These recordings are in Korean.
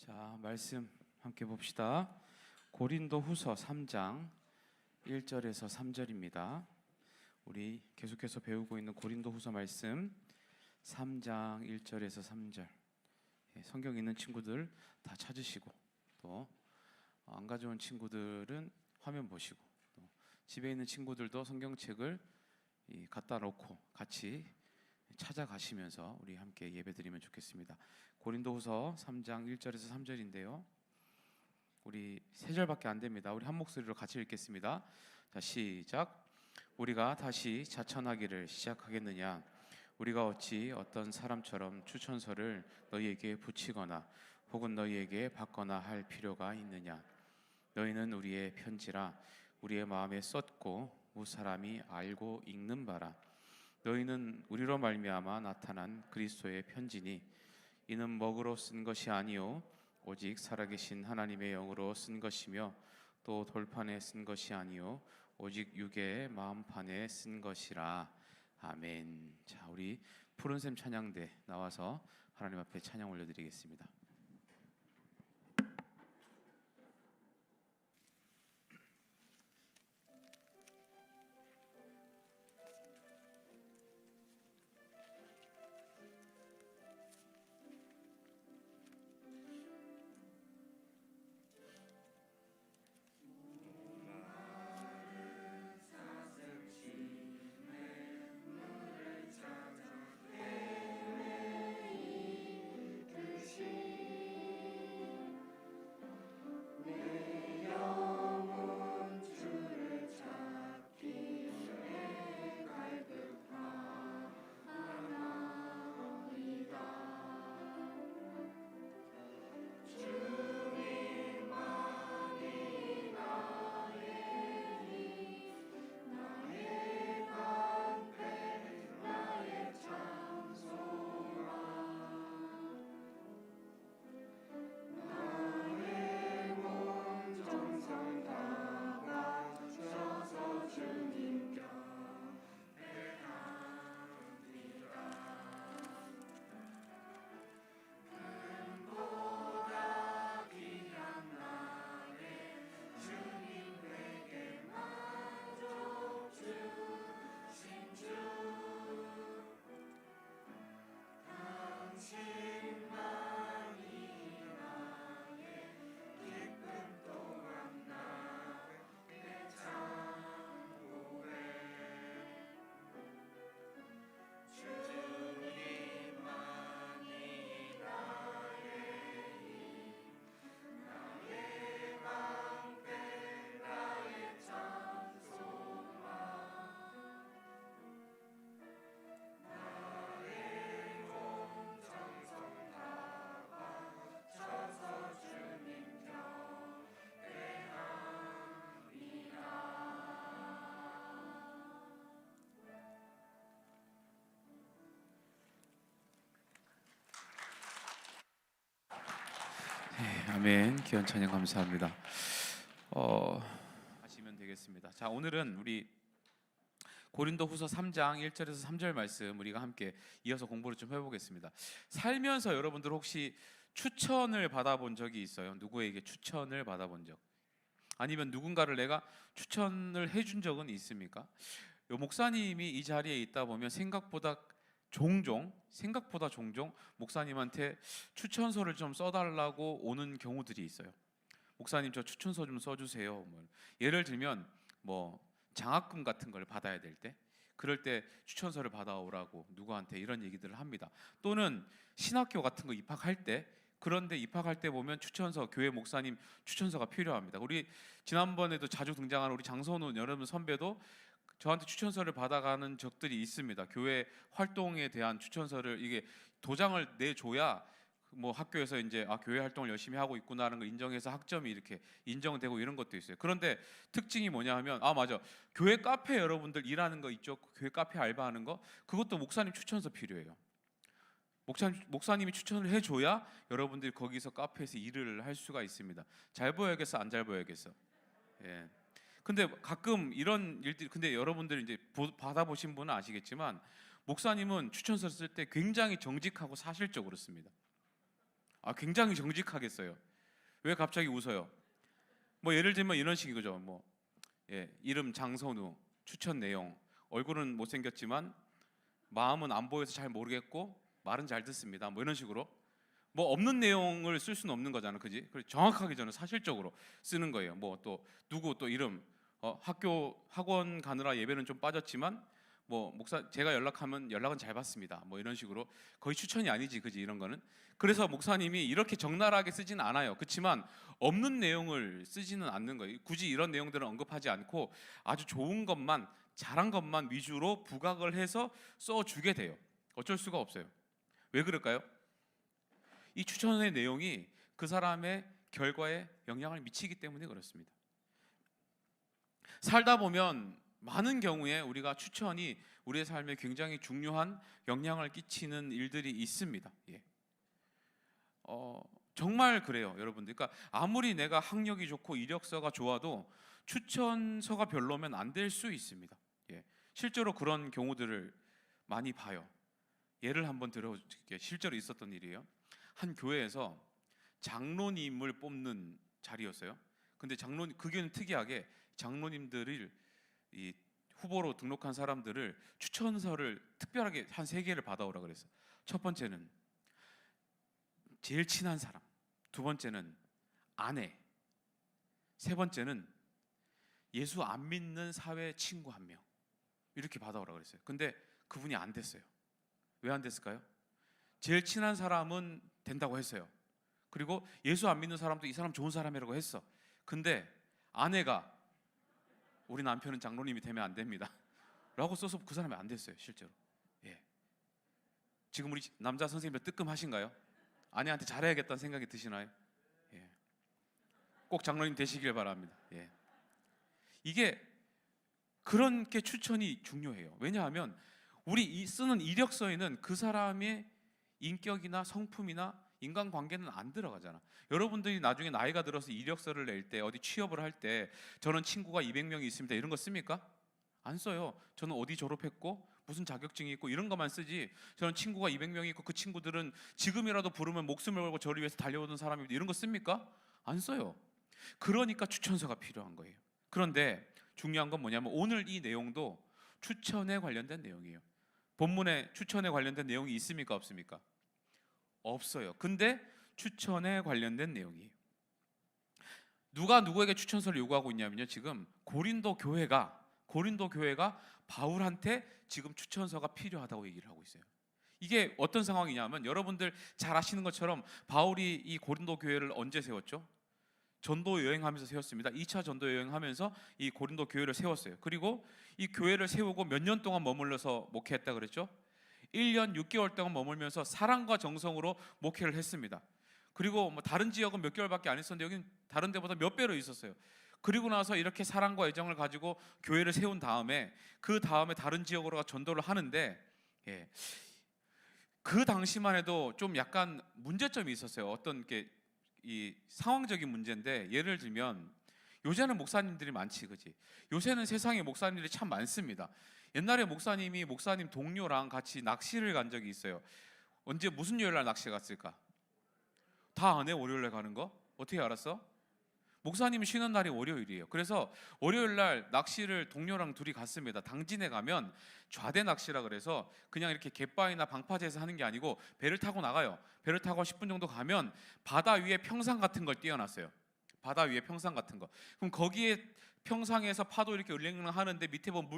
자, 말씀 함께 봅시다. 고린도후서 3장 1절에서 3절입니다. 우리 계속해서 배우고 있는 고린도후서 말씀 3장 1절에서 3절. 성경 있는 친구들 다 찾으시고, 또 안 가져온 친구들은 화면 보시고, 또 집에 있는 친구들도 성경책을 갖다 놓고 같이 찾아가시면서 우리 함께 예배드리면 좋겠습니다. 고린도후서 3장 1절에서 3절인데요. 우리 3절밖에 안 됩니다. 우리 한 목소리로 같이 읽겠습니다. 자, 시작. 우리가 다시 자천하기를 시작하겠느냐? 우리가 어찌 어떤 사람처럼 추천서를 너희에게 붙이거나 혹은 너희에게 받거나 할 필요가 있느냐? 너희는 우리의 편지라 우리의 마음에 썼고 무사람이 알고 읽는 바라. 너희는 우리로 말미암아 나타난 그리스도의 편지니 이는 먹으로 쓴 것이 아니요 오직 살아계신 하나님의 영으로 쓴 것이며 또 돌판에 쓴 것이 아니요 오직 육의 마음판에 쓴 것이라. 아멘. 자, 우리 푸른샘 찬양대 나와서 하나님 앞에 찬양 올려드리겠습니다. 아멘. 귀한 찬양 감사합니다. 하시면 되겠습니다. 자, 오늘은 우리 고린도후서 3장 1절에서 3절 말씀 우리가 함께 이어서 공부를 좀 해보겠습니다. 살면서 여러분들 혹시 추천을 받아본 적이 있어요? 누구에게 추천을 받아본 적? 아니면 누군가를 내가 추천을 해준 적은 있습니까? 요 목사님이 이 자리에 있다 보면 생각보다 종종 목사님한테 추천서를 좀 써달라고 오는 경우들이 있어요. 목사님, 저 추천서 좀 써주세요. 예를 들면 장학금 같은 걸 받아야 될 때, 그럴 때 추천서를 받아오라고 누구한테 이런 얘기들을 합니다. 또는 신학교 같은 거 입학할 때, 그런데 입학할 때 보면 추천서, 교회 목사님 추천서가 필요합니다. 우리 지난번에도 자주 등장하는 우리 장선우 여러분 선배도 저한테 추천서를 받아가는 적들이 있습니다. 교회 활동에 대한 추천서를, 이게 도장을 내줘야 학교에서 이제 교회 활동을 열심히 하고 있구나라는 걸 인정해서 학점이 이렇게 인정되고 이런 것도 있어요. 그런데 특징이 뭐냐 하면 맞아, 교회 카페 여러분들 일하는 거 있죠? 교회 카페 알바하는 거, 그것도 목사님 추천서 필요해요. 목사님이 추천을 해줘야 여러분들이 거기서 카페에서 일을 할 수가 있습니다. 잘 보여야겠어, 안 잘 보여야겠어? 예. 근데 가끔 이런 일들이, 근데 여러분들이 이제 받아보신 분은 아시겠지만 목사님은 추천서 쓸 때 굉장히 정직하고 사실적으로 씁니다. 굉장히 정직하겠어요. 왜 갑자기 웃어요? 뭐 예를 들면 이런 식이죠. 뭐 이름 장선우, 추천 내용, 얼굴은 못생겼지만 마음은 안 보여서 잘 모르겠고 말은 잘 듣습니다. 뭐 이런 식으로 뭐 없는 내용을 쓸 수는 없는 거잖아, 그지? 그래서 정확하게 저는 사실적으로 쓰는 거예요. 뭐 또 누구 또 이름, 학원 가느라 예배는 좀 빠졌지만 뭐 목사 제가 연락하면 연락은 잘 받습니다. 뭐 이런 식으로 거의 추천이 아니지, 그지? 이런 거는. 그래서 목사님이 이렇게 적나라하게 쓰지는 않아요. 그렇지만 없는 내용을 쓰지는 않는 거예요. 굳이 이런 내용들은 언급하지 않고 아주 좋은 것만, 잘한 것만 위주로 부각을 해서 써주게 돼요. 어쩔 수가 없어요. 왜 그럴까요? 이 추천의 내용이 그 사람의 결과에 영향을 미치기 때문에 그렇습니다. 살다 보면 많은 경우에 우리가 추천이 우리의 삶에 굉장히 중요한 영향을 끼치는 일들이 있습니다. 정말 그래요, 여러분들. 그러니까 아무리 내가 학력이 좋고 이력서가 좋아도 추천서가 별로면 안 될 수 있습니다. 실제로 그런 경우들을 많이 봐요. 예를 한번 들어줄게요. 실제로 있었던 일이에요. 한 교회에서 장로님을 뽑는 자리였어요. 근데 그게는 특이하게 장로님들을 이 후보로 등록한 사람들을 추천서를 특별하게 한 3개를 받아오라 그랬어요. 첫 번째는 제일 친한 사람, 두 번째는 아내, 세 번째는 예수 안 믿는 사회 친구 1명, 이렇게 받아오라 그랬어요. 근데 그분이 안 됐어요. 왜 안 됐을까요? 제일 친한 사람은 된다고 했어요. 그리고 예수 안 믿는 사람도 이 사람 좋은 사람이라고 했어. 근데 아내가 우리 남편은 장로님이 되면 안 됩니다 라고 써서 그 사람이 안 됐어요, 실제로. 지금 우리 남자 선생님들 뜨끔하신가요? 아내한테 잘해야겠다는 생각이 드시나요? 꼭 장로님 되시길 바랍니다. 이게 그런 게 추천이 중요해요. 왜냐하면 우리 쓰는 이력서에는 그 사람의 인격이나 성품이나 인간관계는 안 들어가잖아. 여러분들이 나중에 나이가 들어서 이력서를 낼 때, 어디 취업을 할 때 저는 친구가 200명이 있습니다, 이런 거 씁니까? 안 써요. 저는 어디 졸업했고 무슨 자격증이 있고 이런 것만 쓰지, 저는 친구가 200명이 있고 그 친구들은 지금이라도 부르면 목숨을 걸고 저를 위해서 달려오는 사람입니다, 이런 거 씁니까? 안 써요. 그러니까 추천서가 필요한 거예요. 그런데 중요한 건 뭐냐면 오늘 이 내용도 추천에 관련된 내용이에요. 본문에 추천에 관련된 내용이 있습니까, 없습니까? 없어요. 근데 추천에 관련된 내용이에요. 누가 누구에게 추천서를 요구하고 있냐면요, 지금 고린도 교회가 바울한테 지금 추천서가 필요하다고 얘기를 하고 있어요. 이게 어떤 상황이냐면 여러분들 잘 아시는 것처럼 바울이 이 고린도 교회를 언제 세웠죠? 전도 여행하면서 세웠습니다. 2차 전도 여행하면서 이 고린도 교회를 세웠어요. 그리고 이 교회를 세우고 몇 년 동안 머물러서 목회했다 그랬죠? 1년 6개월 동안 머물면서 사랑과 정성으로 목회를 했습니다. 그리고 뭐 다른 지역은 몇 개월밖에 안 있었는데 여기는 다른 데보다 몇 배로 있었어요. 그리고 나서 이렇게 사랑과 애정을 가지고 교회를 세운 다음에 그 다음에 다른 지역으로 전도를 하는데 그 당시만 해도 좀 약간 문제점이 있었어요. 어떤 게 이 상황적인 문제인데, 예를 들면 요새는 목사님들이 많지, 그지? 요새는 세상에 목사님들이 참 많습니다. 옛날에 목사님 동료랑 같이 낚시를 간 적이 있어요. 언제 무슨 요일 날 낚시 갔을까? 다 안 해, 월요일 날 가는 거? 어떻게 알았어? 목사님이 쉬는 날이 월요일이에요. 그래서 월요일 날 낚시를 동료랑 둘이 갔습니다. 당진에 가면 좌대 낚시라 그래서 그냥 이렇게 갯바위나 방파제에서 하는 게 아니고 배를 타고 나가요. 배를 타고 10분 정도 가면 바다 위에 평상 같은 걸 띄워놨어요. 바다 위에 평상 같은 거. 그럼 거기에 평상에서 파도 이렇게 을랭을랭 하는데 밑에 보면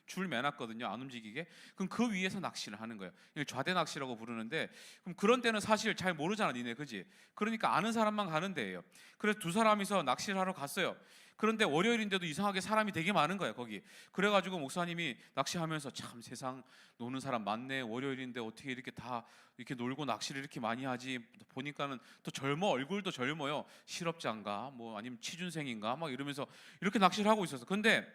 줄 매놨거든요, 안 움직이게. 그럼 그 위에서 낚시를 하는 거예요. 이걸 좌대 낚시라고 부르는데, 그럼 그런 데는 사실 잘 모르잖아, 니네, 그지? 그러니까 아는 사람만 가는 데예요. 그래서 두 사람이서 낚시를 하러 갔어요. 그런데 월요일인데도 이상하게 사람이 되게 많은 거예요, 거기. 그래가지고 목사님이 낚시하면서 참 세상 노는 사람 많네, 월요일인데 어떻게 이렇게 다 이렇게 놀고 낚시를 이렇게 많이 하지. 보니까는 또 얼굴도 젊어요. 실업자인가 뭐 아니면 취준생인가 막 이러면서 이렇게 낚시를 하고 있었어. 근데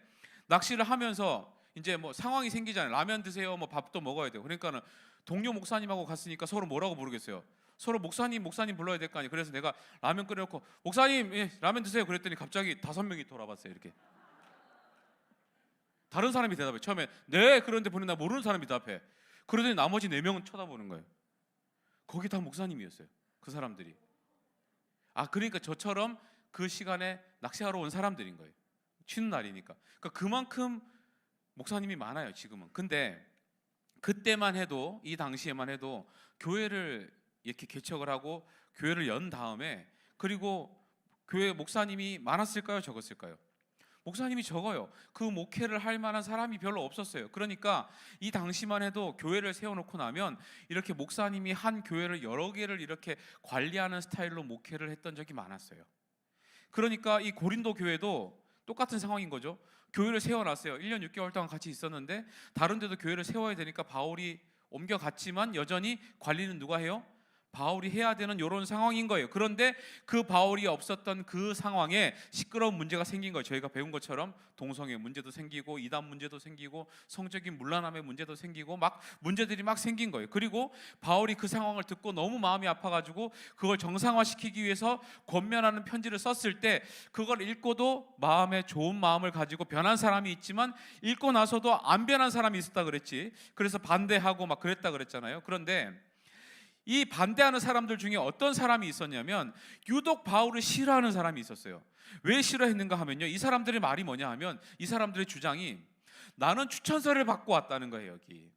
낚시를 하면서 이제 뭐 상황이 생기잖아요. 라면 드세요, 뭐 밥도 먹어야 돼요. 그러니까는 동료 목사님하고 갔으니까 서로 뭐라고 부르겠어요. 서로 목사님 불러야 될 거 아니에요. 그래서 내가 라면 끓여놓고 목사님, 라면 드세요 그랬더니 갑자기 5명이 돌아봤어요. 이렇게 다른 사람이 대답해. 처음에 네 그런데 보니 나 모르는 사람이 대답해. 그러더니 나머지 4명은 쳐다보는 거예요. 거기 다 목사님이었어요, 그 사람들이. 그러니까 저처럼 그 시간에 낚시하러 온 사람들인 거예요. 쉬는 날이니까. 그러니까 그만큼 목사님이 많아요, 지금은. 근데 그때만 해도, 이 당시에만 해도 교회를 이렇게 개척을 하고 교회를 연 다음에, 그리고 교회 목사님이 많았을까요, 적었을까요? 목사님이 적어요. 그 목회를 할 만한 사람이 별로 없었어요. 그러니까 이 당시만 해도 교회를 세워놓고 나면 이렇게 목사님이 한 교회를 여러 개를 이렇게 관리하는 스타일로 목회를 했던 적이 많았어요. 그러니까 이 고린도 교회도 똑같은 상황인 거죠. 교회를 세워놨어요. 1년 6개월 동안 같이 있었는데 다른 데도 교회를 세워야 되니까 바울이 옮겨갔지만 여전히 관리는 누가 해요? 바울이 해야 되는 이런 상황인 거예요. 그런데 그 바울이 없었던 그 상황에 시끄러운 문제가 생긴 거예요. 저희가 배운 것처럼 동성애 문제도 생기고 이단 문제도 생기고 성적인 문란함의 문제도 생기고 막 문제들이 막 생긴 거예요. 그리고 바울이 그 상황을 듣고 너무 마음이 아파가지고 그걸 정상화시키기 위해서 권면하는 편지를 썼을 때 그걸 읽고도 마음에 좋은 마음을 가지고 변한 사람이 있지만 읽고 나서도 안 변한 사람이 있었다 그랬지. 그래서 반대하고 막 그랬다 그랬잖아요. 그런데 이 반대하는 사람들 중에 어떤 사람이 있었냐면 유독 바울을 싫어하는 사람이 있었어요. 왜 싫어했는가 하면요, 이 사람들의 말이 뭐냐 하면 이 사람들의 주장이 나는 추천서를 받고 왔다는 거예요. 여기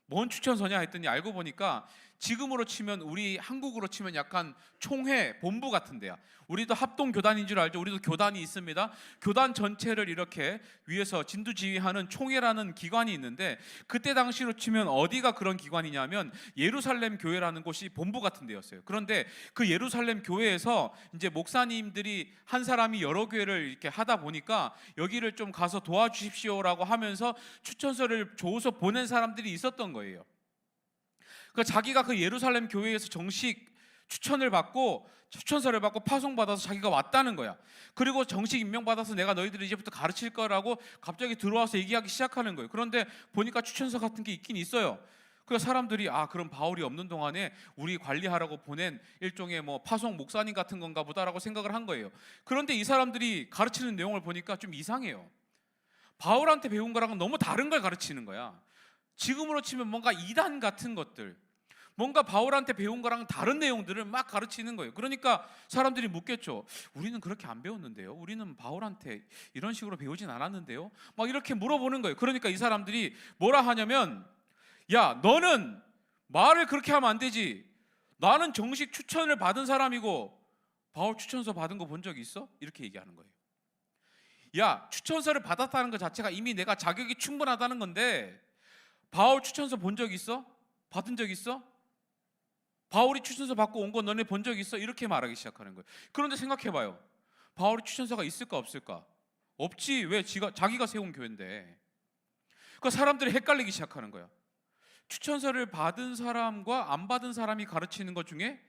뭔 추천서냐 했더니 알고 보니까 지금으로 치면, 우리 한국으로 치면 약간 총회 본부 같은 데야. 우리도 합동교단인 줄 알죠? 우리도 교단이 있습니다. 교단 전체를 이렇게 위에서 진두지휘하는 총회라는 기관이 있는데, 그때 당시로 치면 어디가 그런 기관이냐면 예루살렘 교회라는 곳이 본부 같은 데였어요. 그런데 그 예루살렘 교회에서 이제 목사님들이 한 사람이 여러 교회를 이렇게 하다 보니까 여기를 좀 가서 도와주십시오라고 하면서 추천서를 줘서 보낸 사람들이 있었던 거예요. 그러니까 자기가 그 예루살렘 교회에서 정식 추천을 받고 추천서를 받고 파송받아서 자기가 왔다는 거야. 그리고 정식 임명받아서 내가 너희들을 이제부터 가르칠 거라고 갑자기 들어와서 얘기하기 시작하는 거예요. 그런데 보니까 추천서 같은 게 있긴 있어요. 그래서 사람들이 그럼 바울이 없는 동안에 우리 관리하라고 보낸 일종의 뭐 파송 목사님 같은 건가 보다라고 생각을 한 거예요. 그런데 이 사람들이 가르치는 내용을 보니까 좀 이상해요. 바울한테 배운 거랑은 너무 다른 걸 가르치는 거야. 지금으로 치면 뭔가 이단 같은 것들, 뭔가 바울한테 배운 거랑 다른 내용들을 막 가르치는 거예요. 그러니까 사람들이 묻겠죠. 우리는 그렇게 안 배웠는데요. 우리는 바울한테 이런 식으로 배우진 않았는데요. 막 이렇게 물어보는 거예요. 그러니까 이 사람들이 뭐라 하냐면, 야, 너는 말을 그렇게 하면 안 되지. 나는 정식 추천을 받은 사람이고 바울 추천서 받은 거 본 적 있어? 이렇게 얘기하는 거예요. 야, 추천서를 받았다는 것 자체가 이미 내가 자격이 충분하다는 건데 바울 추천서 본 적 있어? 받은 적 있어? 바울이 추천서 받고 온 거 너네 본 적 있어? 이렇게 말하기 시작하는 거예요. 그런데 생각해봐요. 바울이 추천서가 있을까 없을까? 없지. 왜? 자기가 세운 교회인데. 그러니까 사람들이 헷갈리기 시작하는 거야. 추천서를 받은 사람과 안 받은 사람이 가르치는 것 중에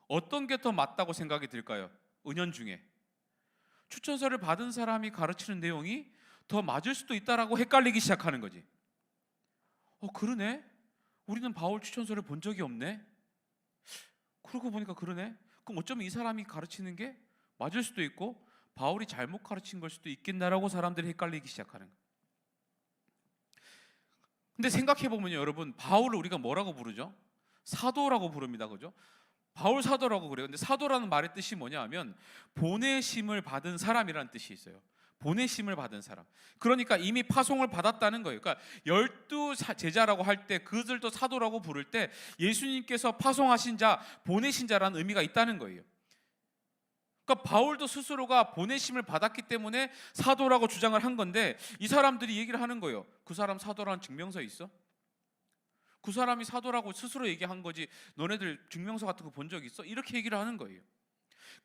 어떤 게 더 맞다고 생각이 들까요? 은연중에 추천서를 받은 사람이 가르치는 내용이 더 맞을 수도 있다라고 헷갈리기 시작하는 거지. 그러네? 우리는 바울 추천서를 본 적이 없네? 그러고 보니까 그러네? 그럼 어쩌면 이 사람이 가르치는 게 맞을 수도 있고 바울이 잘못 가르친 걸 수도 있겠나라고 사람들이 헷갈리기 시작하는 거예요. 근데 생각해보면요, 여러분, 바울을 우리가 뭐라고 부르죠? 사도라고 부릅니다. 그죠? 바울 사도라고 그래요. 근데 사도라는 말의 뜻이 뭐냐 하면 보내심을 받은 사람이라는 뜻이 있어요. 보내심을 받은 사람. 그러니까 이미 파송을 받았다는 거예요. 그러니까 12 제자라고 할 때 그들도 사도라고 부를 때 예수님께서 파송하신 자, 보내신 자라는 의미가 있다는 거예요. 그러니까 바울도 스스로가 보내심을 받았기 때문에 사도라고 주장을 한 건데, 이 사람들이 얘기를 하는 거예요. 그 사람 사도라는 증명서 있어? 그 사람이 사도라고 스스로 얘기한 거지 너네들 증명서 같은 거 본 적 있어? 이렇게 얘기를 하는 거예요.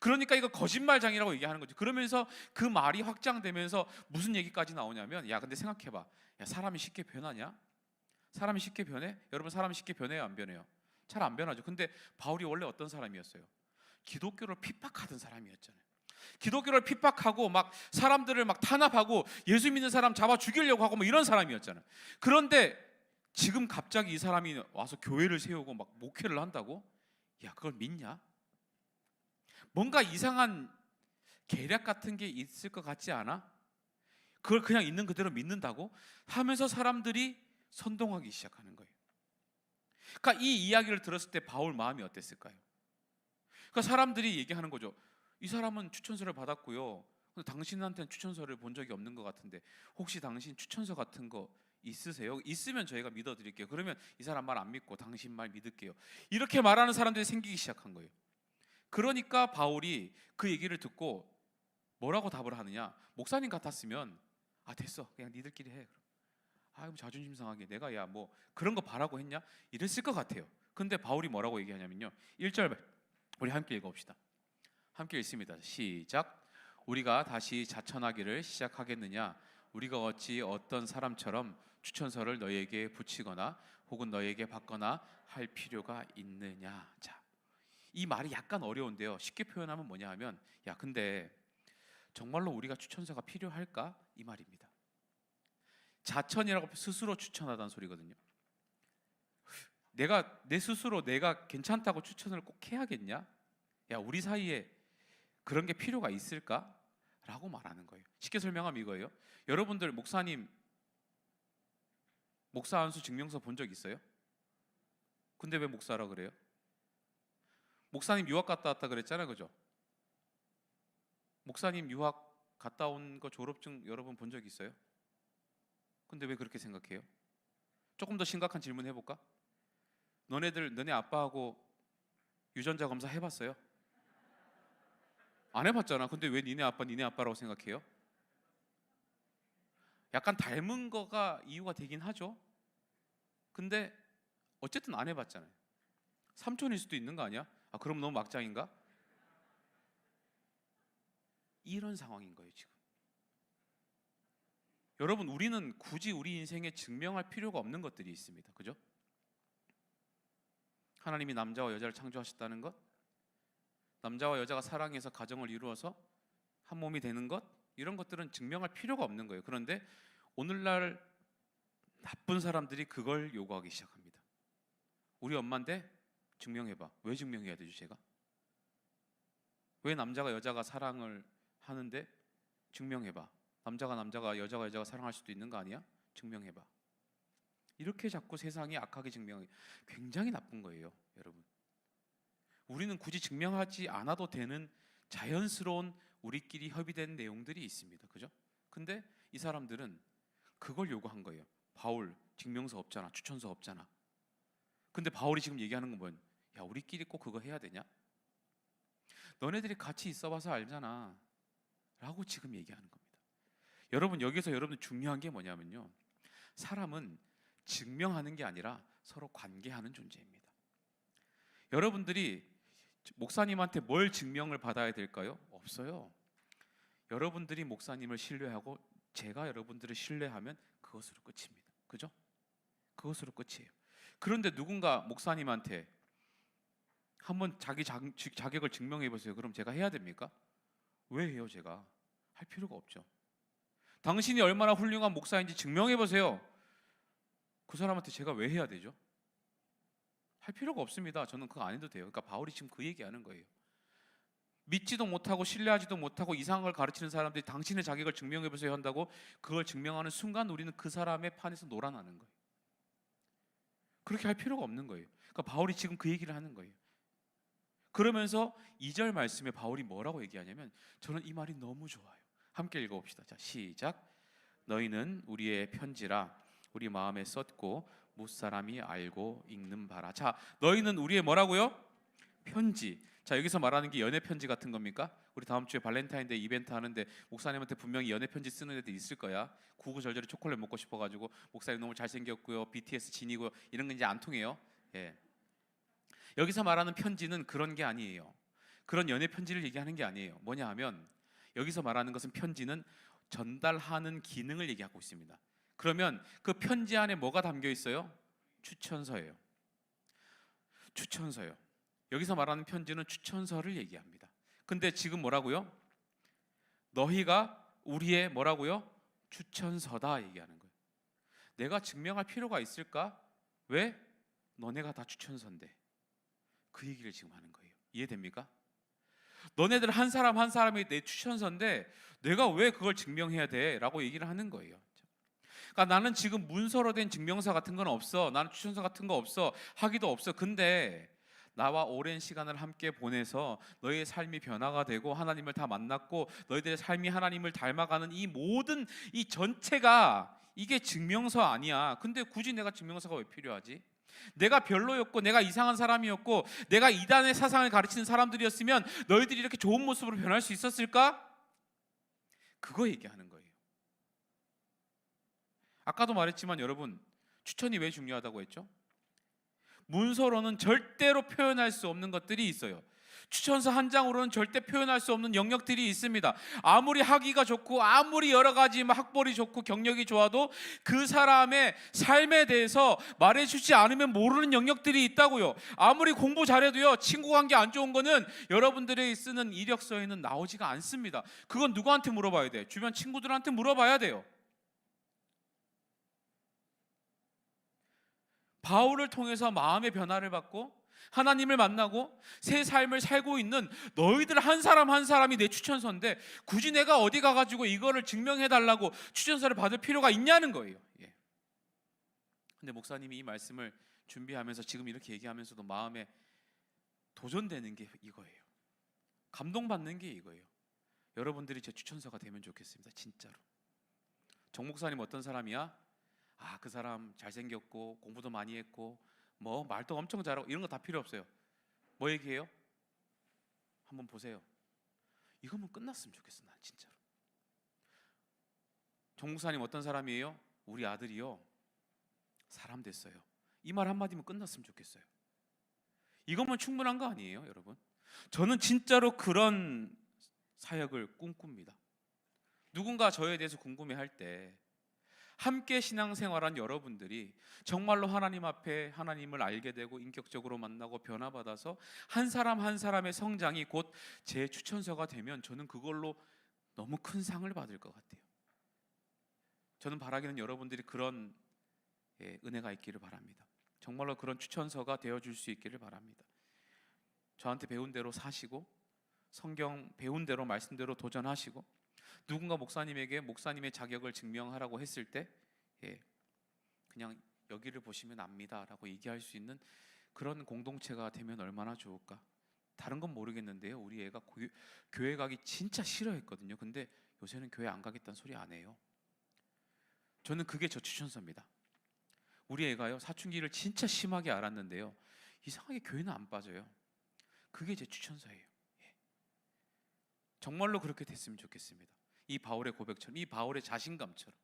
그러니까 이거 거짓말장이라고 얘기하는 거지. 그러면서 그 말이 확장되면서 무슨 얘기까지 나오냐면, 야, 근데 생각해봐. 야, 사람이 쉽게 변하냐? 사람이 쉽게 변해? 여러분, 사람이 쉽게 변해요, 안 변해요? 잘 안 변하죠. 근데 바울이 원래 어떤 사람이었어요? 기독교를 핍박하던 사람이었잖아요. 기독교를 핍박하고 막 사람들을 막 탄압하고 예수 믿는 사람 잡아 죽이려고 하고 뭐 이런 사람이었잖아요. 그런데 지금 갑자기 이 사람이 와서 교회를 세우고 막 목회를 한다고? 야, 그걸 믿냐? 뭔가 이상한 계략 같은 게 있을 것 같지 않아? 그걸 그냥 있는 그대로 믿는다고? 하면서 사람들이 선동하기 시작하는 거예요. 그러니까 이 이야기를 들었을 때 바울 마음이 어땠을까요? 그러니까 사람들이 얘기하는 거죠. 이 사람은 추천서를 받았고요. 근데 당신한테는 추천서를 본 적이 없는 것 같은데 혹시 당신 추천서 같은 거 있으세요? 있으면 저희가 믿어드릴게요. 그러면 이 사람 말 안 믿고 당신 말 믿을게요. 이렇게 말하는 사람들이 생기기 시작한 거예요. 그러니까 바울이 그 얘기를 듣고 뭐라고 답을 하느냐? 목사님 같았으면 아 됐어 그냥 니들끼리 해. 아이고 자존심 상하게 내가 야 뭐 그런 거 바라고 했냐? 이랬을 것 같아요. 근데 바울이 뭐라고 얘기하냐면요. 1절 우리 함께 읽어봅시다. 함께 읽습니다. 시작. 우리가 다시 자천하기를 시작하겠느냐? 우리가 어찌 어떤 사람처럼 추천서를 너희에게 붙이거나 혹은 너희에게 받거나 할 필요가 있느냐? 자, 이 말이 약간 어려운데요. 쉽게 표현하면 뭐냐 하면 야 근데 정말로 우리가 추천서가 필요할까? 이 말입니다. 자천이라고 스스로 추천하다는 소리거든요. 내가 내 스스로 내가 괜찮다고 추천을 꼭 해야겠냐? 야 우리 사이에 그런 게 필요가 있을까? 라고 말하는 거예요. 쉽게 설명하면 이거예요. 여러분들 목사님 목사 안수 증명서 본 적 있어요? 근데 왜 목사라 그래요? 목사님 유학 갔다 왔다 그랬잖아요, 그죠? 목사님 유학 갔다 온 거 졸업증 여러분 본 적 있어요? 근데 왜 그렇게 생각해요? 조금 더 심각한 질문 해볼까? 너네 아빠하고 유전자 검사 해봤어요? 안 해봤잖아. 근데 왜 니네 아빠라고 생각해요? 약간 닮은 거가 이유가 되긴 하죠. 근데 어쨌든 안 해봤잖아요. 삼촌일 수도 있는 거 아니야? 아 그럼 너무 막장인가? 이런 상황인 거예요 지금. 여러분 우리는 굳이 우리 인생에 증명할 필요가 없는 것들이 있습니다. 그죠? 하나님이 남자와 여자를 창조하셨다는 것, 남자와 여자가 사랑해서 가정을 이루어서 한 몸이 되는 것, 이런 것들은 증명할 필요가 없는 거예요. 그런데 오늘날 나쁜 사람들이 그걸 요구하기 시작합니다. 우리 엄마인데 증명해봐. 왜 증명해야 되죠 제가? 왜 남자가 여자가 사랑을 하는데 증명해봐. 남자가 여자가 사랑할 수도 있는 거 아니야? 증명해봐. 이렇게 자꾸 세상이 악하게 증명해. 굉장히 나쁜 거예요 여러분. 우리는 굳이 증명하지 않아도 되는 자연스러운 우리끼리 협의된 내용들이 있습니다. 그죠? 근데 이 사람들은 그걸 요구한 거예요. 바울 증명서 없잖아. 추천서 없잖아. 근데 바울이 지금 얘기하는 건 뭐예요? 야 우리끼리 꼭 그거 해야 되냐? 너네들이 같이 있어봐서 알잖아 라고 지금 얘기하는 겁니다. 여러분 여기서 여러분 중요한 게 뭐냐면요. 사람은 증명하는 게 아니라 서로 관계하는 존재입니다. 여러분들이 목사님한테 뭘 증명을 받아야 될까요? 없어요. 여러분들이 목사님을 신뢰하고 제가 여러분들을 신뢰하면 그것으로 끝입니다. 그죠? 그것으로 끝이에요. 그런데 누군가 목사님한테 한번 자기 자격을 증명해 보세요. 그럼 제가 해야 됩니까? 왜 해요 제가? 할 필요가 없죠. 당신이 얼마나 훌륭한 목사인지 증명해 보세요. 그 사람한테 제가 왜 해야 되죠? 할 필요가 없습니다. 저는 그거 안 해도 돼요. 그러니까 바울이 지금 그 얘기하는 거예요. 믿지도 못하고 신뢰하지도 못하고 이상한 걸 가르치는 사람들이 당신의 자격을 증명해 보세요 한다고 그걸 증명하는 순간 우리는 그 사람의 판에서 놀아나는 거예요. 그렇게 할 필요가 없는 거예요. 그러니까 바울이 지금 그 얘기를 하는 거예요. 그러면서 2절 말씀에 바울이 뭐라고 얘기하냐면 저는 이 말이 너무 좋아요. 함께 읽어봅시다. 자, 시작. 너희는 우리의 편지라 우리 마음에 썼고 무사람이 알고 읽는 바라. 자, 너희는 우리의 뭐라고요? 편지. 자, 여기서 말하는 게 연애 편지 같은 겁니까? 우리 다음 주에 발렌타인데이 이벤트 하는데 목사님한테 분명히 연애 편지 쓰는 애들 있을 거야. 구구절절히 초콜릿 먹고 싶어가지고 목사님 너무 잘생겼고요, BTS 진이고요, 이런 건 이제 안 통해요. 예. 여기서 말하는 편지는 그런 게 아니에요. 그런 연애 편지를 얘기하는 게 아니에요. 뭐냐 하면 여기서 말하는 것은 편지는 전달하는 기능을 얘기하고 있습니다. 그러면 그 편지 안에 뭐가 담겨 있어요? 추천서예요. 추천서요. 여기서 말하는 편지는 추천서를 얘기합니다. 근데 지금 뭐라고요? 너희가 우리의 뭐라고요? 추천서다 얘기하는 거예요. 내가 증명할 필요가 있을까? 왜? 너네가 다 추천서인데. 그 얘기를 지금 하는 거예요. 이해됩니까? 너네들 한 사람 한 사람이 내 추천서인데 내가 왜 그걸 증명해야 돼? 라고 얘기를 하는 거예요. 그러니까 나는 지금 문서로 된 증명서 같은 건 없어. 나는 추천서 같은 거 없어. 하기도 없어. 근데 나와 오랜 시간을 함께 보내서 너희의 삶이 변화가 되고 하나님을 다 만났고 너희들의 삶이 하나님을 닮아가는 이 모든 이 전체가 이게 증명서 아니야. 근데 굳이 내가 증명서가 왜 필요하지? 내가 별로였고 내가 이상한 사람이었고 내가 이단의 사상을 가르치는 사람들이었으면 너희들이 이렇게 좋은 모습으로 변할 수 있었을까? 그거 얘기하는 거예요. 아까도 말했지만 여러분, 추천이 왜 중요하다고 했죠? 문서로는 절대로 표현할 수 없는 것들이 있어요. 추천서 한 장으로는 절대 표현할 수 없는 영역들이 있습니다. 아무리 학위가 좋고 아무리 여러 가지 학벌이 좋고 경력이 좋아도 그 사람의 삶에 대해서 말해주지 않으면 모르는 영역들이 있다고요. 아무리 공부 잘해도요, 친구 관계 안 좋은 거는 여러분들이 쓰는 이력서에는 나오지가 않습니다. 그건 누구한테 물어봐야 돼요? 주변 친구들한테 물어봐야 돼요. 바울을 통해서 마음의 변화를 받고 하나님을 만나고 새 삶을 살고 있는 너희들 한 사람 한 사람이 내 추천서인데 굳이 내가 어디 가가지고 이거를 증명해달라고 추천서를 받을 필요가 있냐는 거예요. 예. 근데 목사님이 이 말씀을 준비하면서 지금 이렇게 얘기하면서도 마음에 도전되는 게 이거예요. 감동받는 게 이거예요. 여러분들이 제 추천서가 되면 좋겠습니다. 진짜로. 정 목사님 어떤 사람이야? 그 사람 잘생겼고 공부도 많이 했고 뭐 말도 엄청 잘하고 이런 거 다 필요 없어요. 뭐 얘기해요? 한번 보세요. 이거면 끝났으면 좋겠어. 난 진짜로. 정 목사님 어떤 사람이에요? 우리 아들이요, 사람 됐어요. 이 말 한마디면 끝났으면 좋겠어요. 이거면 충분한 거 아니에요, 여러분? 저는 진짜로 그런 사역을 꿈꿉니다. 누군가 저에 대해서 궁금해할 때 함께 신앙생활한 여러분들이 정말로 하나님 앞에 하나님을 알게 되고 인격적으로 만나고 변화받아서 한 사람 한 사람의 성장이 곧 제 추천서가 되면 저는 그걸로 너무 큰 상을 받을 것 같아요. 저는 바라기는 여러분들이 그런 은혜가 있기를 바랍니다. 정말로 그런 추천서가 되어줄 수 있기를 바랍니다. 저한테 배운 대로 사시고 성경 배운 대로 말씀대로 도전하시고 누군가 목사님에게 목사님의 자격을 증명하라고 했을 때 그냥 여기를 보시면 압니다라고 얘기할 수 있는 그런 공동체가 되면 얼마나 좋을까. 다른 건 모르겠는데요, 우리 애가 교회 가기 진짜 싫어했거든요. 근데 요새는 교회 안 가겠다는 소리 안 해요. 저는 그게 저 추천서입니다. 우리 애가요, 사춘기를 진짜 심하게 앓았는데요, 이상하게 교회는 안 빠져요. 그게 제 추천서예요. 정말로 그렇게 됐으면 좋겠습니다. 이 바울의 고백처럼, 이 바울의 자신감처럼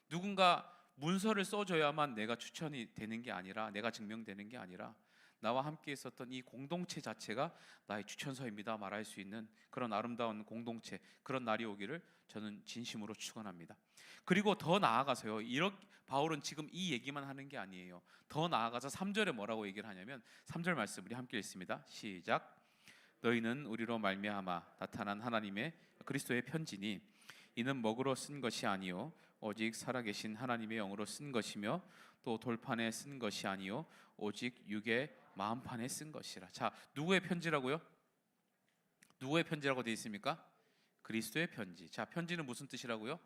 누군가 문서를 써줘야만 내가 추천이 되는 게 아니라, 내가 증명되는 게 아니라 나와 함께 있었던 이 공동체 자체가 나의 추천서입니다 말할 수 있는 그런 아름다운 공동체, 그런 날이 오기를 저는 진심으로 축원합니다. 그리고 더 나아가서요, 바울은 지금 이 얘기만 하는 게 아니에요. 더 나아가서 3절에 뭐라고 얘기를 하냐면, 3절 말씀 우리 함께 읽습니다. 시작. 너희는 우리로 말미암아 나타난 하나님의 그리스도의 편지니 이는 먹으로 쓴 것이 아니요 오직 살아계신 하나님의 영으로 쓴 것이며 또 돌판에 쓴 것이 아니요 오직 육의 마음판에 쓴 것이라. 자, 누구의 편지라고요? 누구의 편지라고 되어 있습니까? 그리스도의 편지. 자, 편지는 무슨 뜻이라고요?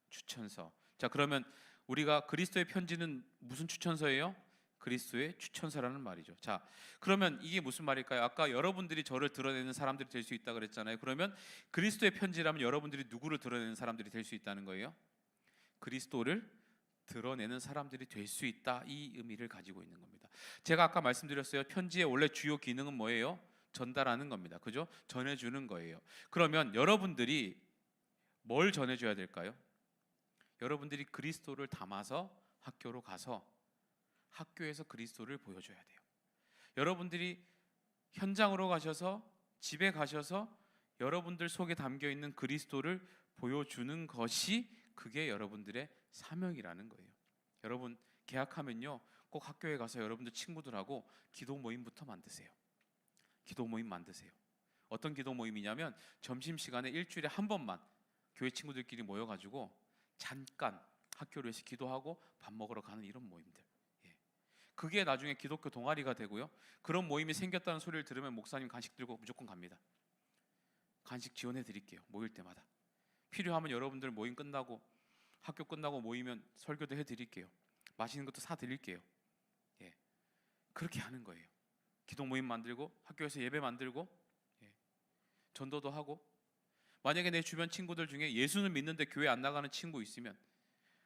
추천서. 자, 그러면 우리가 그리스도의 편지는 무슨 추천서예요? 그리스도의 추천서라는 말이죠. 자, 그러면 이게 무슨 말일까요? 아까 여러분들이 저를 드러내는 사람들이 될 수 있다 그랬잖아요. 그러면 그리스도의 편지라면 여러분들이 누구를 드러내는 사람들이 될 수 있다는 거예요? 그리스도를 드러내는 사람들이 될 수 있다, 이 의미를 가지고 있는 겁니다. 제가 아까 말씀드렸어요. 편지의 원래 주요 기능은 뭐예요? 전달하는 겁니다. 그죠? 전해주는 거예요. 그러면 여러분들이 뭘 전해줘야 될까요? 여러분들이 그리스도를 담아서 학교로 가서 학교에서 그리스도를 보여줘야 돼요. 여러분들이 현장으로 가셔서, 집에 가셔서 여러분들 속에 담겨있는 그리스도를 보여주는 것이, 그게 여러분들의 사명이라는 거예요. 여러분 계약하면요, 꼭 학교에 가서 여러분들 친구들하고 기도 모임부터 만드세요. 기도 모임 만드세요. 어떤 기도 모임이냐면 점심시간에 일주일에 한 번만 교회 친구들끼리 모여가지고 잠깐 학교로 해서 기도하고 밥 먹으러 가는 이런 모임들. 그게 나중에 기독교 동아리가 되고요. 그런 모임이 생겼다는 소리를 들으면 목사님 간식 들고 무조건 갑니다. 간식 지원해 드릴게요. 모일 때마다. 필요하면 여러분들 모임 끝나고, 학교 끝나고 모이면 설교도 해 드릴게요. 맛있는 것도 사 드릴게요. 그렇게 하는 거예요. 기도 모임 만들고 학교에서 예배 만들고 전도도 하고, 만약에 내 주변 친구들 중에 예수는 믿는데 교회 안 나가는 친구 있으면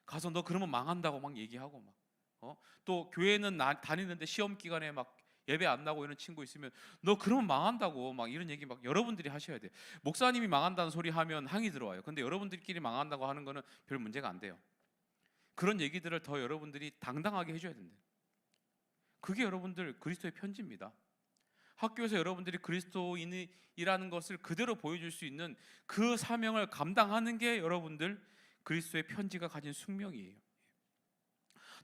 가서 너 그러면 망한다고 막 얘기하고 또 교회는 다니는데 시험 기간에 막 예배 안 나고 이런 친구 있으면 너 그러면 망한다고 막 이런 얘기 막 여러분들이 하셔야 돼요. 목사님이 망한다는 소리 하면 항의 들어와요. 근데 여러분들끼리 망한다고 하는 거는 별 문제가 안 돼요. 그런 얘기들을 더 여러분들이 당당하게 해줘야 된대요. 그게 여러분들 그리스도의 편지입니다. 학교에서 여러분들이 그리스도인이라는 것을 그대로 보여줄 수 있는 그 사명을 감당하는 게 여러분들 그리스도의 편지가 가진 숙명이에요.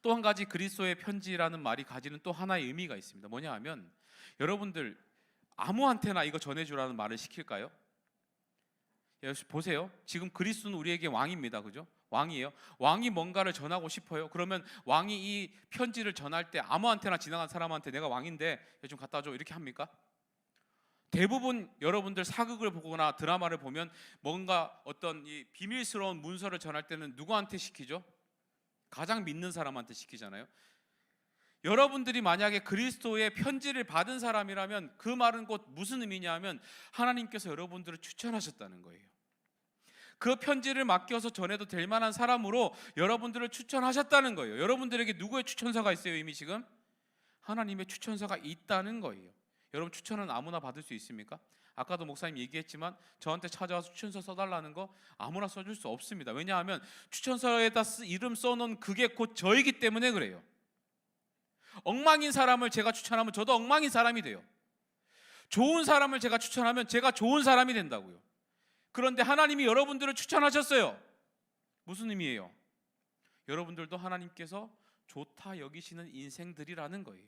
또 한 가지 그리스도의 편지라는 말이 가지는 또 하나의 의미가 있습니다. 뭐냐 하면, 여러분들 아무한테나 이거 전해주라는 말을 시킬까요? 보세요. 지금 그리스도는 우리에게 왕입니다. 그죠? 왕이에요. 왕이 뭔가를 전하고 싶어요. 그러면 왕이 이 편지를 전할 때 아무한테나 지나간 사람한테 내가 왕인데 좀 갖다 줘 이렇게 합니까? 대부분 여러분들 사극을 보거나 드라마를 보면 뭔가 어떤 이 비밀스러운 문서를 전할 때는 누구한테 시키죠? 가장 믿는 사람한테 시키잖아요. 여러분들이 만약에 그리스도의 편지를 받은 사람이라면 그 말은 곧 무슨 의미냐 하면 하나님께서 여러분들을 추천하셨다는 거예요. 그 편지를 맡겨서 전해도 될 만한 사람으로 여러분들을 추천하셨다는 거예요. 여러분들에게 누구의 추천서가 있어요? 이미 지금 하나님의 추천서가 있다는 거예요. 여러분 추천은 아무나 받을 수 있습니까? 아까도 목사님 얘기했지만 저한테 찾아와서 추천서 써달라는 거 아무나 써줄 수 없습니다. 왜냐하면 추천서에다 이름 써놓은 그게 곧 저이기 때문에 그래요. 엉망인 사람을 제가 추천하면 저도 엉망인 사람이 돼요. 좋은 사람을 제가 추천하면 제가 좋은 사람이 된다고요. 그런데 하나님이 여러분들을 추천하셨어요. 무슨 의미예요? 여러분들도 하나님께서 좋다 여기시는 인생들이라는 거예요.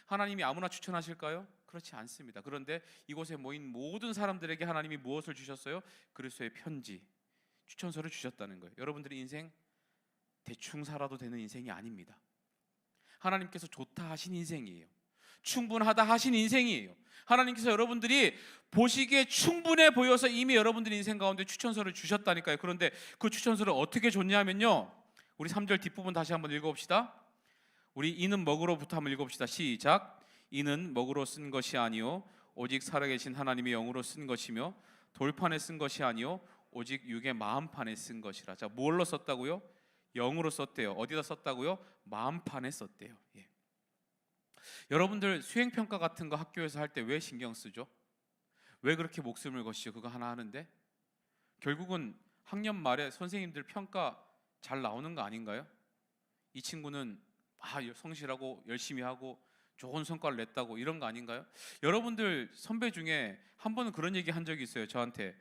하나님이 아무나 추천하실까요? 그렇지 않습니다. 그런데 이곳에 모인 모든 사람들에게 하나님이 무엇을 주셨어요? 그리스도의 편지, 추천서를 주셨다는 거예요. 여러분들의 인생 대충 살아도 되는 인생이 아닙니다. 하나님께서 좋다 하신 인생이에요. 충분하다 하신 인생이에요. 하나님께서 여러분들이 보시기에 충분해 보여서 이미 여러분들 인생 가운데 추천서를 주셨다니까요. 그런데 그 추천서를 어떻게 줬냐면요, 우리 3절 뒷부분 다시 한번 읽어봅시다. 우리 이는 먹으로부터 한번 읽어봅시다. 시작. 이는 먹으로 쓴 것이 아니요 오직 살아계신 하나님의 영으로 쓴 것이며 돌판에 쓴 것이 아니요 오직 육의 마음판에 쓴 것이라. 자, 뭘로 썼다고요? 영으로 썼대요. 어디다 썼다고요? 마음판에 썼대요. 예. 여러분들 수행평가 같은 거 학교에서 할 때 왜 신경 쓰죠? 왜 그렇게 목숨을 거시죠? 그거 하나 하는데 결국은 학년 말에 선생님들 평가 잘 나오는 거 아닌가요? 이 친구는 성실하고 열심히 하고 좋은 성과를 냈다고 이런 거 아닌가요? 여러분들 선배 중에 한 번은 그런 얘기 한 적이 있어요. 저한테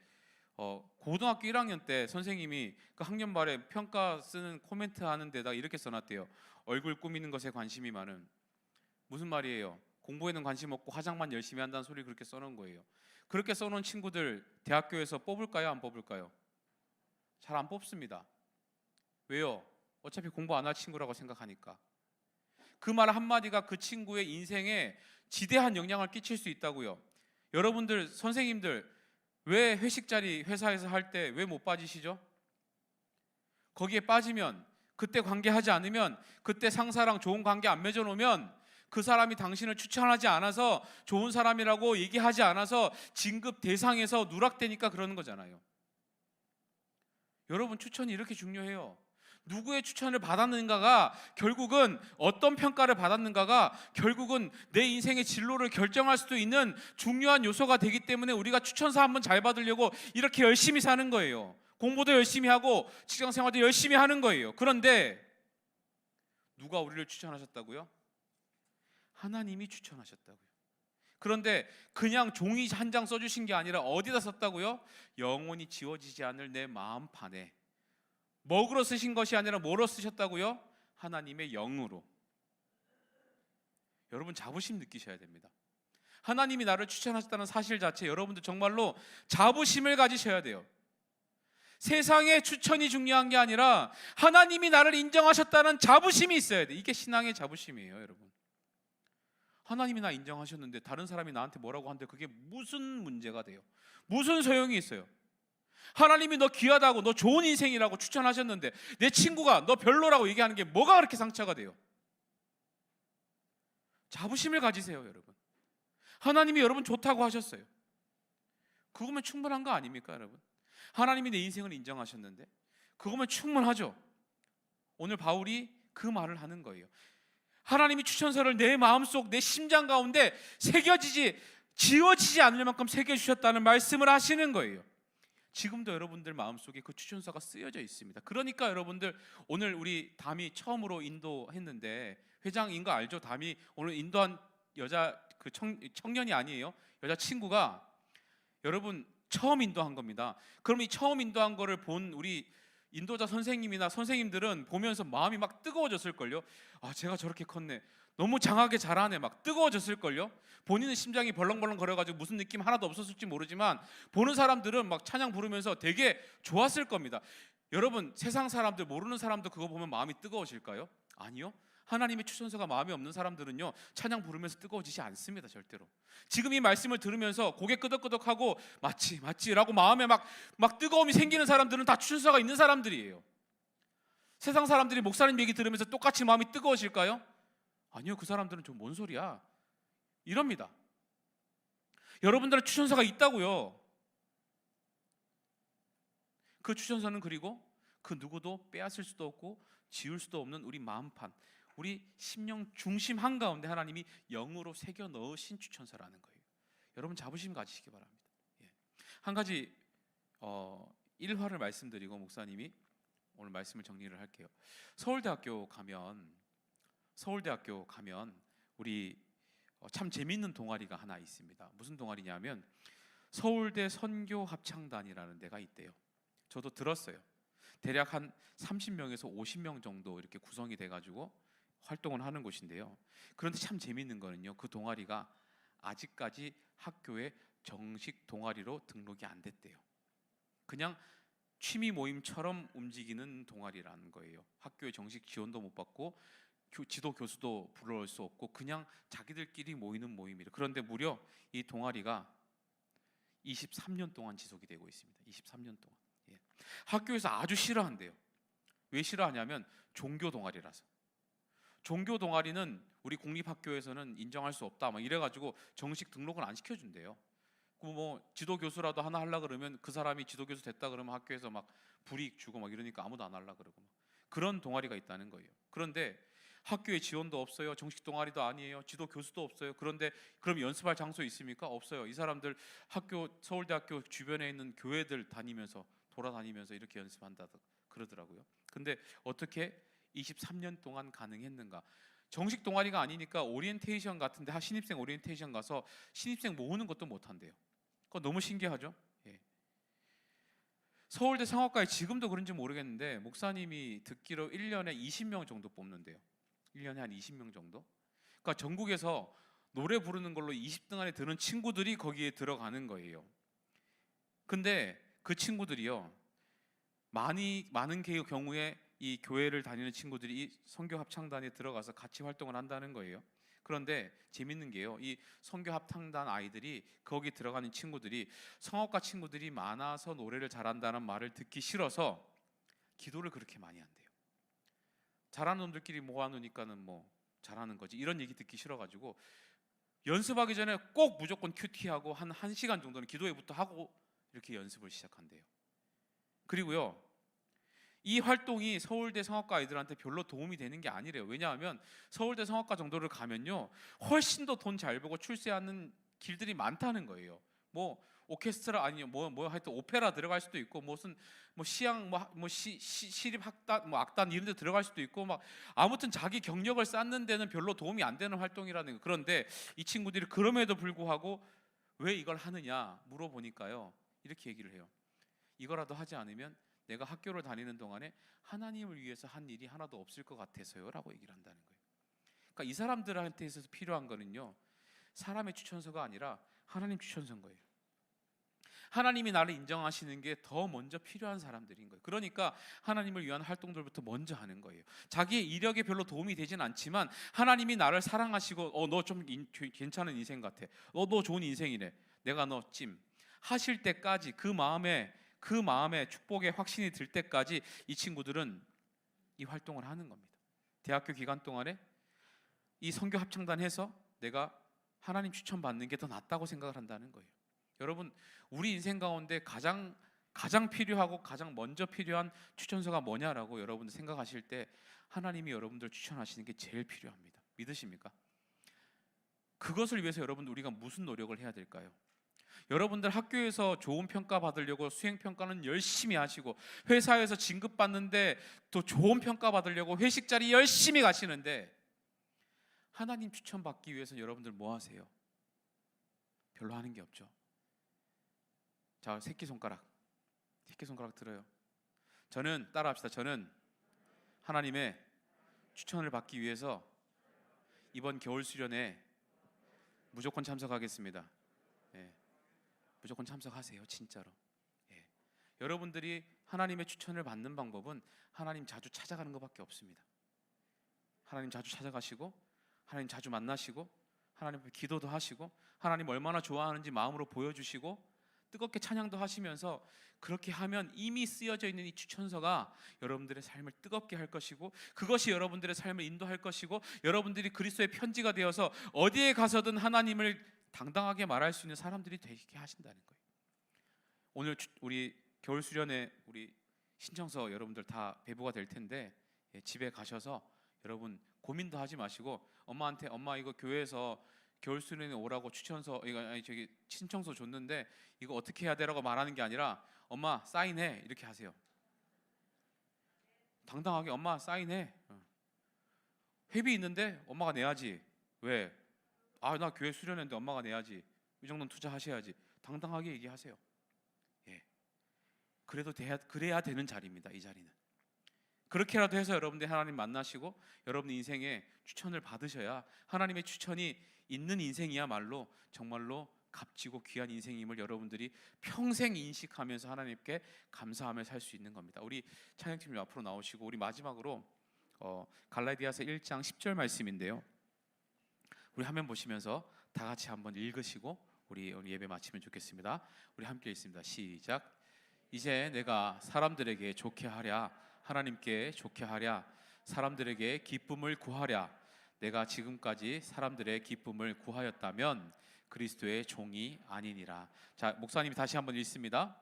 고등학교 1학년 때 선생님이 그 학년 말에 평가 쓰는 코멘트 하는 데다 이렇게 써놨대요. 얼굴 꾸미는 것에 관심이 많은. 무슨 말이에요? 공부에는 관심 없고 화장만 열심히 한다는 소리 그렇게 써놓은 거예요. 그렇게 써놓은 친구들 대학교에서 뽑을까요? 안 뽑을까요? 잘 안 뽑습니다. 왜요? 어차피 공부 안 할 친구라고 생각하니까. 그 말 한마디가 그 친구의 인생에 지대한 영향을 끼칠 수 있다고요. 여러분들 선생님들 왜 회식 자리 회사에서 할 때 왜 못 빠지시죠? 거기에 빠지면 그때 관계하지 않으면 그때 상사랑 좋은 관계 안 맺어놓으면 그 사람이 당신을 추천하지 않아서 좋은 사람이라고 얘기하지 않아서 진급 대상에서 누락되니까 그러는 거잖아요. 여러분 추천이 이렇게 중요해요. 누구의 추천을 받았는가가 결국은 어떤 평가를 받았는가가 결국은 내 인생의 진로를 결정할 수도 있는 중요한 요소가 되기 때문에 우리가 추천서 한번 잘 받으려고 이렇게 열심히 사는 거예요. 공부도 열심히 하고 직장생활도 열심히 하는 거예요. 그런데 누가 우리를 추천하셨다고요? 하나님이 추천하셨다고요. 그런데 그냥 종이 한 장 써주신 게 아니라 어디다 썼다고요? 영원히 지워지지 않을 내 마음판에. 먹으로 쓰신 것이 아니라 뭐로 쓰셨다고요? 하나님의 영으로. 여러분 자부심 느끼셔야 됩니다. 하나님이 나를 추천하셨다는 사실 자체 여러분들 정말로 자부심을 가지셔야 돼요. 세상의 추천이 중요한 게 아니라 하나님이 나를 인정하셨다는 자부심이 있어야 돼. 이게 신앙의 자부심이에요, 여러분. 하나님이 나 인정하셨는데 다른 사람이 나한테 뭐라고 하는데 그게 무슨 문제가 돼요? 무슨 소용이 있어요? 하나님이 너 귀하다고 너 좋은 인생이라고 추천하셨는데 내 친구가 너 별로라고 얘기하는 게 뭐가 그렇게 상처가 돼요? 자부심을 가지세요, 여러분. 하나님이 여러분 좋다고 하셨어요. 그거면 충분한 거 아닙니까, 여러분? 하나님이 내 인생을 인정하셨는데 그거면 충분하죠. 오늘 바울이 그 말을 하는 거예요. 하나님이 추천서를 내 마음속, 내 심장 가운데 지워지지 않을 만큼 새겨주셨다는 말씀을 하시는 거예요. 지금도 여러분들 마음속에 그 추천서가 쓰여져 있습니다. 그러니까 여러분들 오늘 우리 담이 처음으로 인도했는데, 회장인 거 알죠? 담이 오늘 인도한 여자 그 청년이 아니에요. 여자 친구가 여러분 처음 인도한 겁니다. 그럼 이 처음 인도한 거를 본 우리 인도자 선생님이나 선생님들은 보면서 마음이 막 뜨거워졌을걸요. 아, 제가 저렇게 컸네, 너무 장하게 잘하네, 막 뜨거워졌을걸요. 본인은 심장이 벌렁벌렁 거려가지고 무슨 느낌 하나도 없었을지 모르지만 보는 사람들은 막 찬양 부르면서 되게 좋았을 겁니다. 여러분, 세상 사람들, 모르는 사람도 그거 보면 마음이 뜨거워질까요? 아니요. 하나님의 추천서가 마음에 없는 사람들은요, 찬양 부르면서 뜨거워지지 않습니다, 절대로. 지금 이 말씀을 들으면서 고개 끄덕끄덕하고 맞지라고 마음에 막 뜨거움이 생기는 사람들은 다 추천서가 있는 사람들이에요. 세상 사람들이 목사님 얘기 들으면서 똑같이 마음이 뜨거워질까요? 아니요. 그 사람들은 좀 뭔 소리야 이럽니다. 여러분들은 추천서가 있다고요. 그 추천서는 그리고 그 누구도 빼앗을 수도 없고 지울 수도 없는 우리 마음판, 우리 심령 중심 한가운데 하나님이 영으로 새겨 넣으신 추천서라는 거예요. 여러분 자부심 가지시기 바랍니다. 한 가지 일화를 말씀드리고 목사님이 오늘 말씀을 정리를 할게요. 서울대학교 가면 우리 참 재밌는 동아리가 하나 있습니다. 무슨 동아리냐면 서울대 선교 합창단이라는 데가 있대요. 저도 들었어요. 대략 한 30명에서 50명 정도 이렇게 구성이 돼가지고 활동을 하는 곳인데요. 그런데 참 재밌는 거는요, 그 동아리가 아직까지 학교에 정식 동아리로 등록이 안 됐대요. 그냥 취미 모임처럼 움직이는 동아리라는 거예요. 학교에 정식 지원도 못 받고 지도 교수도 불러올 수 없고 그냥 자기들끼리 모이는 모임이래요. 그런데 무려 이 동아리가 23년 동안 지속이 되고 있습니다. 23년 동안. 학교에서 아주 싫어한대요. 왜 싫어하냐면 종교 동아리라서. 종교 동아리는 우리 공립학교에서는 인정할 수 없다 막 이래가지고 정식 등록을 안 시켜준대요. 뭐 지도 교수라도 하나 하려 그러면 그 사람이 지도 교수 됐다 그러면 학교에서 막 불이익 주고 막 이러니까 아무도 안 하려 그러고 그런 동아리가 있다는 거예요. 그런데 학교에 지원도 없어요. 정식 동아리도 아니에요. 지도 교수도 없어요. 그런데 그럼 연습할 장소 있습니까? 없어요. 이 사람들 서울대학교 주변에 있는 교회들 돌아다니면서 이렇게 연습한다 그러더라고요. 근데 어떻게 23년 동안 가능했는가? 정식 동아리가 아니니까 오리엔테이션 같은데 신입생 오리엔테이션 가서 신입생 모으는 것도 못 한대요. 그거 너무 신기하죠? 서울대 성악과에 지금도 그런지 모르겠는데 목사님이 듣기로 1년에 20명 정도 뽑는데요. 1년에 한 20명 정도? 그러니까 전국에서 노래 부르는 걸로 20등 안에 드는 친구들이 거기에 들어가는 거예요. 근데 그 친구들이요, 많은 경우에 이 교회를 다니는 친구들이 이 선교 합창단에 들어가서 같이 활동을 한다는 거예요. 그런데 재밌는 게요, 이 선교 합창단 아이들이 거기 들어가는 친구들이 성악과 친구들이 많아서 노래를 잘한다는 말을 듣기 싫어서 기도를 그렇게 많이 한대요. 잘하는 놈들끼리 모아놓으니까는 뭐 잘하는 거지 이런 얘기 듣기 싫어가지고 연습하기 전에 꼭 무조건 큐티하고 한 1시간 정도는 기도회부터 하고 이렇게 연습을 시작한대요. 그리고요, 이 활동이 서울대 성악과 아이들한테 별로 도움이 되는 게 아니래요. 왜냐하면 서울대 성악과 정도를 가면요, 훨씬 더 돈 잘 벌고 출세하는 길들이 많다는 거예요. 뭐 오케스트라 아니요 뭐 하여튼 오페라 들어갈 수도 있고 무슨 뭐 시향 시립 학단 뭐 악단 이런 데 들어갈 수도 있고 막 아무튼 자기 경력을 쌓는 데는 별로 도움이 안 되는 활동이라는 거예요. 그런데 이 친구들이 그럼에도 불구하고 왜 이걸 하느냐 물어보니까요, 이렇게 얘기를 해요. 이거라도 하지 않으면 내가 학교를 다니는 동안에 하나님을 위해서 한 일이 하나도 없을 것 같아서요 라고 얘기를 한다는 거예요. 그러니까 이 사람들한테 있어서 필요한 거는요, 사람의 추천서가 아니라 하나님 추천서인 거예요. 하나님이 나를 인정하시는 게 더 먼저 필요한 사람들인 거예요. 그러니까 하나님을 위한 활동들부터 먼저 하는 거예요. 자기의 이력에 별로 도움이 되진 않지만 하나님이 나를 사랑하시고 너 좀 괜찮은 인생 같아, 너 좋은 인생이네, 내가 너 찜 하실 때까지 그 마음에 축복의 확신이 들 때까지 이 친구들은 이 활동을 하는 겁니다. 대학교 기간 동안에 이 선교 합창단 해서 내가 하나님 추천 받는 게 더 낫다고 생각을 한다는 거예요. 여러분, 우리 인생 가운데 가장 필요하고 가장 먼저 필요한 추천서가 뭐냐라고 여러분들 생각하실 때 하나님이 여러분들 추천하시는 게 제일 필요합니다. 믿으십니까? 그것을 위해서 여러분들 우리가 무슨 노력을 해야 될까요? 여러분들 학교에서 좋은 평가 받으려고 수행 평가는 열심히 하시고, 회사에서 진급 받는데 또 좋은 평가 받으려고 회식 자리 열심히 가시는데, 하나님 추천 받기 위해서 여러분들 뭐 하세요? 별로 하는 게 없죠. 자, 새끼손가락 들어요. 저는 따라합시다. 저는 하나님의 추천을 받기 위해서 이번 겨울 수련회 무조건 참석하겠습니다. 예, 무조건 참석하세요. 진짜로. 예. 여러분들이 하나님의 추천을 받는 방법은 하나님 자주 찾아가는 것밖에 없습니다. 하나님 자주 찾아가시고, 하나님 자주 만나시고, 하나님 앞에 기도도 하시고, 하나님 얼마나 좋아하는지 마음으로 보여주시고, 뜨겁게 찬양도 하시면서, 그렇게 하면 이미 쓰여져 있는 이 추천서가 여러분들의 삶을 뜨겁게 할 것이고, 그것이 여러분들의 삶을 인도할 것이고, 여러분들이 그리스도의 편지가 되어서 어디에 가서든 하나님을 당당하게 말할 수 있는 사람들이 되게 하신다는 거예요. 오늘 우리 겨울 수련회 우리 신청서 여러분들 다 배부가 될 텐데, 집에 가셔서 여러분 고민도 하지 마시고 엄마한테, 엄마 이거 교회에서 겨울 수련회 오라고 추천서 저기 신청서 줬는데 이거 어떻게 해야 되라고 말하는 게 아니라, 엄마 사인해, 이렇게 하세요. 당당하게, 엄마 사인해. 회비 있는데 엄마가 내야지. 왜? 나 교회 수련회인데 엄마가 내야지. 이 정도는 투자하셔야지. 당당하게 얘기하세요. 예. 그래야 되는 자리입니다. 이 자리는. 그렇게라도 해서 여러분들이 하나님 만나시고 여러분 인생에 추천을 받으셔야, 하나님의 추천이 있는 인생이야말로 정말로 값지고 귀한 인생임을 여러분들이 평생 인식하면서 하나님께 감사하며 살 수 있는 겁니다. 우리 찬양팀님 앞으로 나오시고, 우리 마지막으로 갈라디아서 1장 10절 말씀인데요, 우리 화면 보시면서 다 같이 한번 읽으시고 우리 예배 마치면 좋겠습니다. 우리 함께 읽습니다. 시작. 이제 내가 사람들에게 좋게 하랴, 하나님께 좋게 하랴, 사람들에게 기쁨을 구하랴. 내가 지금까지 사람들의 기쁨을 구하였다면 그리스도의 종이 아니니라. 자, 목사님이 다시 한번 읽습니다.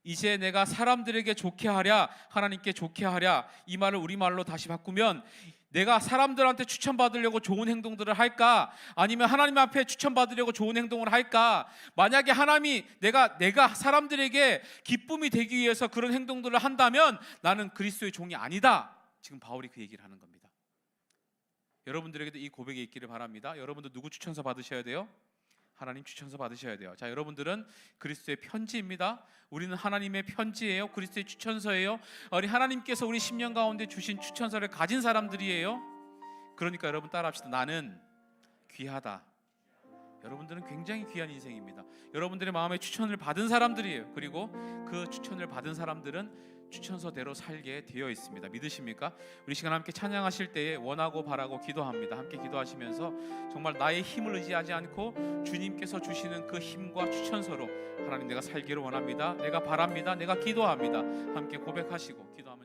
이제 내가 사람들에게 좋게 하랴, 하나님께 좋게 하랴. 이 말을 우리말로 다시 바꾸면, 내가 사람들한테 추천받으려고 좋은 행동들을 할까? 아니면 하나님 앞에 추천받으려고 좋은 행동을 할까? 만약에 하나님이 내가 사람들에게 기쁨이 되기 위해서 그런 행동들을 한다면 나는 그리스도의 종이 아니다. 지금 바울이 그 얘기를 하는 겁니다. 여러분들에게도 이 고백이 있기를 바랍니다. 여러분도 누구 추천서 받으셔야 돼요? 하나님 추천서 받으셔야 돼요. 자, 여러분들은 그리스도의 편지입니다. 우리는 하나님의 편지예요. 그리스도의 추천서예요. 우리 하나님께서 우리 10년 가운데 주신 추천서를 가진 사람들이에요. 그러니까 여러분 따라합시다. 나는 귀하다. 여러분들은 굉장히 귀한 인생입니다. 여러분들의 마음에 추천을 받은 사람들이에요. 그리고 그 추천을 받은 사람들은 추천서대로 살게 되어 있습니다. 믿으십니까? 우리 시간 함께 찬양하실 때에 원하고 바라고 기도합니다. 함께 기도하시면서 정말 나의 힘을 의지하지 않고 주님께서 주시는 그 힘과 추천서로 하나님, 내가 살기를 원합니다. 내가 바랍니다. 내가 기도합니다. 함께 고백하시고 기도합니다.